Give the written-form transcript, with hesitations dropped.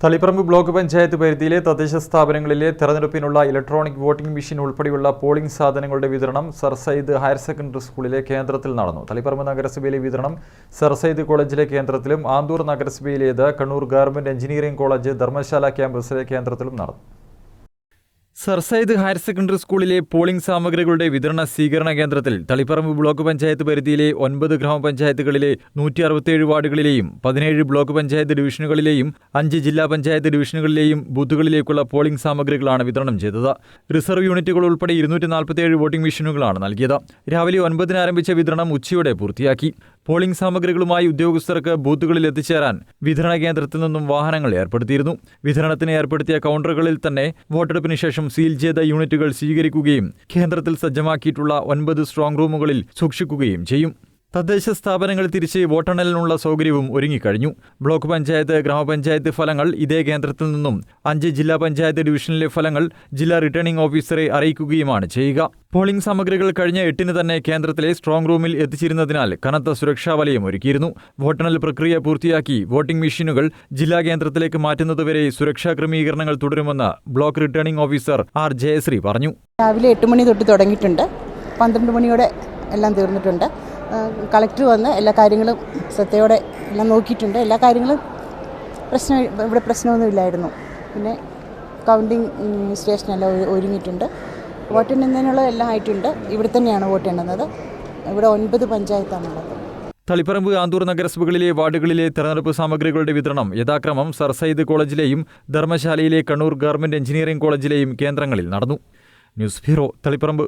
Taliparamba block panchayat പരിധിയിലെ തദ്ദേശ സ്ഥാപനങ്ങളിലെ തെരഞ്ഞെടുപ്പിനുള്ള ഇലക്ട്രോണിക് വോട്ടിംഗ് മെഷീൻ ഉൾപ്പെടെയുള്ള പോളിംഗ് സാധനങ്ങളുടെ വിതരണം സർ സയ്യിദ് ഹയർ സെക്കൻഡറി സ്കൂളിലെ കേന്ദ്രത്തിൽ നടന്നു. തളിപ്പറമ്പ് നഗരസഭയിലെ വിതരണം സർ സയ്യിദ് കോളേജിലെ കേന്ദ്രത്തിലും ആന്തൂർ നഗരസഭയിലേത് Kannur government engineering college Dharmashala ക്യാമ്പസിലെ കേന്ദ്രത്തിലും നടന്നു. സർ സയ്യിദ് ഹയർ സെക്കൻഡറി സ്കൂളിലെ പോളിംഗ് സാമഗ്രികളുടെ വിതരണ സ്വീകരണ കേന്ദ്രത്തിൽ തളിപ്പറമ്പ് ബ്ലോക്ക് പഞ്ചായത്ത് പരിധിയിലെ 9 ഗ്രാമപഞ്ചായത്തുകളിലെ 167 വാർഡുകളിലെയും 17 ബ്ലോക്ക് പഞ്ചായത്ത് ഡിവിഷനുകളിലെയും 5 ജില്ലാ പഞ്ചായത്ത് ഡിവിഷനുകളിലെയും ബൂത്തുകളിലേക്കുള്ള പോളിംഗ് സാമഗ്രികളാണ് വിതരണം ചെയ്തത്. റിസർവ് യൂണിറ്റുകൾ ഉൾപ്പെടെ 247 വോട്ടിംഗ് മെഷീനുകളാണ് നൽകിയത്. രാവിലെ 9-ന് ആരംഭിച്ച വിതരണം ഉച്ചയോടെ പൂർത്തിയാക്കി. പോളിംഗ് സാമഗ്രികളുമായി ഉദ്യോഗസ്ഥർക്ക് ബൂത്തുകളിൽ എത്തിച്ചേരാൻ വിതരണ കേന്ദ്രത്തിൽ നിന്നും വാഹനങ്ങൾ ഏർപ്പെടുത്തിയിരുന്നു. വിതരണത്തിന് ഏർപ്പെടുത്തിയ കൗണ്ടറുകളിൽ തന്നെ വോട്ടെടുപ്പിന് ശേഷം സീൽ ചെയ്ത യൂണിറ്റുകൾ സ്വീകരിക്കുകയും കേന്ദ്രത്തിൽ സജ്ജമാക്കിയിട്ടുള്ള 9 സ്ട്രോങ് റൂമുകളിൽ സൂക്ഷിക്കുകയും ചെയ്യും. തദ്ദേശ സ്ഥാപനങ്ങൾ തിരിച്ച് വോട്ടെണ്ണലിനുള്ള സൗകര്യവും ഒരുങ്ങിക്കഴിഞ്ഞു. ബ്ലോക്ക് പഞ്ചായത്ത്, ഗ്രാമപഞ്ചായത്ത് ഫലങ്ങൾ ഇതേ കേന്ദ്രത്തിൽ നിന്നും 5 ജില്ലാ പഞ്ചായത്ത് ഡിവിഷനിലെ ഫലങ്ങൾ ജില്ലാ റിട്ടേണിംഗ് ഓഫീസറെ അറിയിക്കുകയുമാണ് ചെയ്യുക. പോളിംഗ് സാമഗ്രികൾ കഴിഞ്ഞ 8-ന് തന്നെ കേന്ദ്രത്തിലെ സ്ട്രോങ് റൂമിൽ എത്തിച്ചിരുന്നതിനാൽ കനത്ത സുരക്ഷാ വലയം ഒരുക്കിയിരുന്നു. വോട്ടെണ്ണൽ പ്രക്രിയ പൂർത്തിയാക്കി വോട്ടിംഗ് മെഷീനുകൾ ജില്ലാ കേന്ദ്രത്തിലേക്ക് മാറ്റുന്നതുവരെ സുരക്ഷാ ക്രമീകരണങ്ങൾ തുടരുമെന്ന് block returning officer R Jayashree പറഞ്ഞു. രാവിലെ 8 മണി തൊട്ട് തുടങ്ങിയിട്ടുണ്ട്. 12 മണിയോടെ എല്ലാം തീർന്നിട്ടുണ്ട്. കളക്ടർ വന്ന് എല്ലാ കാര്യങ്ങളും ശ്രദ്ധയോടെ എല്ലാം നോക്കിയിട്ടുണ്ട്. എല്ലാ കാര്യങ്ങളും ഇവിടെ പ്രശ്നമൊന്നുമില്ലായിരുന്നു. പിന്നെ കൗണ്ടിങ് സ്റ്റേഷനെല്ലാം ഒരുങ്ങിയിട്ടുണ്ട്. വോട്ടെണ്ണുന്നതിനുള്ള എല്ലാം ആയിട്ടുണ്ട്. ഇവിടെ തന്നെയാണ് വോട്ട് എണ്ണുന്നത്. ഇവിടെ 9 പഞ്ചായത്താണുള്ളത്. തളിപ്പറമ്പ്, ആന്തൂർ നഗരസഭകളിലെ വാർഡുകളിലെ തെരഞ്ഞെടുപ്പ് സാമഗ്രികളുടെ വിതരണം യഥാക്രമം സർ സയ്യിദ് കോളേജിലെയും ധർമ്മശാലയിലെ കണ്ണൂർ ഗവൺമെന്റ് എഞ്ചിനീയറിംഗ് കോളേജിലെയും കേന്ദ്രങ്ങളിൽ നടന്നു. News bureau, Taliparamba.